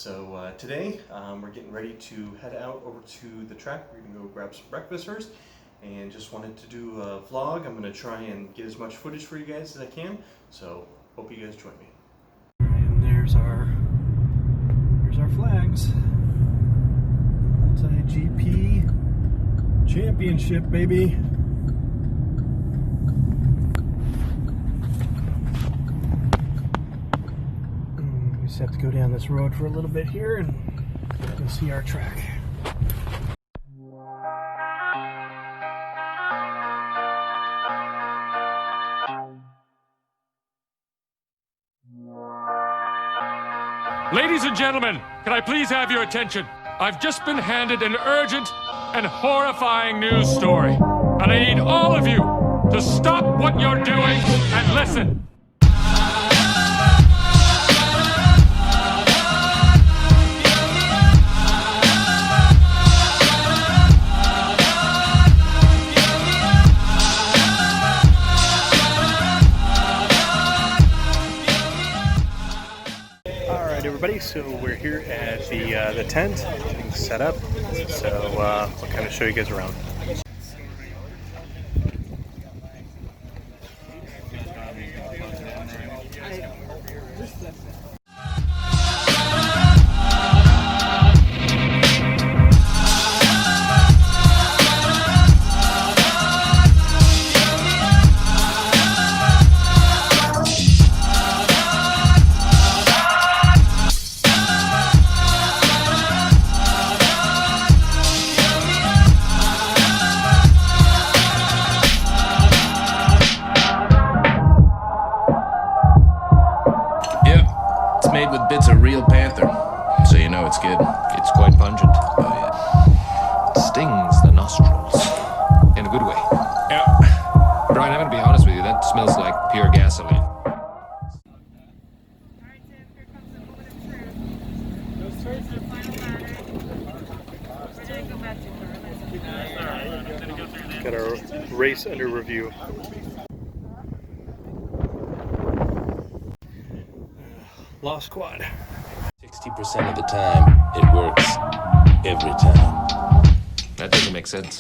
So today we're getting ready to head out over to the track. We're gonna go grab some breakfast first, and just wanted to do a vlog. I'm gonna try and get as much footage for you guys as I can. So hope you guys join me. And there's our flags. MultiGP Championship, baby. We just have to go down this road for a little bit here and go see our track. Ladies and gentlemen, can I please have your attention? I've just been handed an urgent and horrifying news story, and I need all of you to stop what you're doing and listen. Everybody, so we're here at the tent, getting set up. So I'll kind of show you guys around. Made with bits of real panther, so you know it's good. It's quite pungent. Oh yeah. It stings the nostrils. In a good way. Yeah. Brian, I'm gonna be honest with you, that smells like pure gasoline. Alright, Tim, here comes the moment of truth. Those turns are the final ladder. We're gonna go back to Got our race under review. Lost quad. 60% of the time, it works. Every time. That doesn't make sense.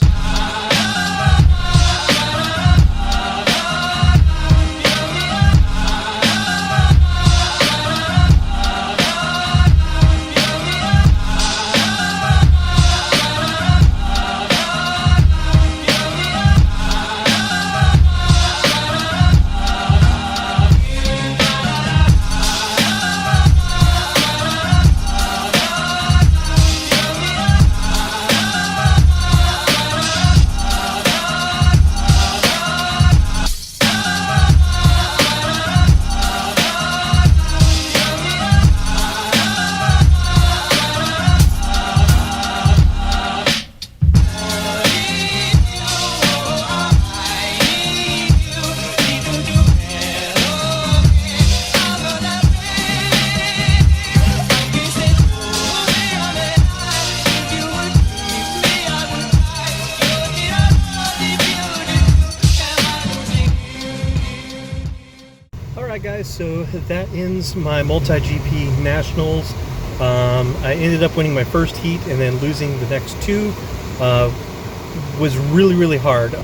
Alright guys, so that ends my MultiGP Nationals. I ended up winning my first heat and then losing the next two. Was really hard.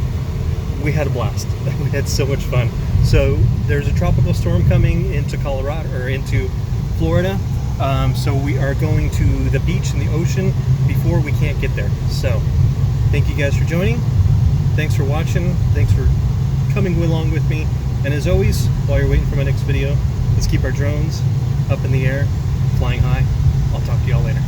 We had a blast. We had so much fun. So there's a tropical storm coming into Colorado, or into Florida. So we are going to the beach and the ocean before we can't get there. So thank you guys for joining. Thanks for watching. Thanks for coming along with me. And as always, while you're waiting for my next video, let's keep our drones up in the air, flying high. I'll talk to y'all later.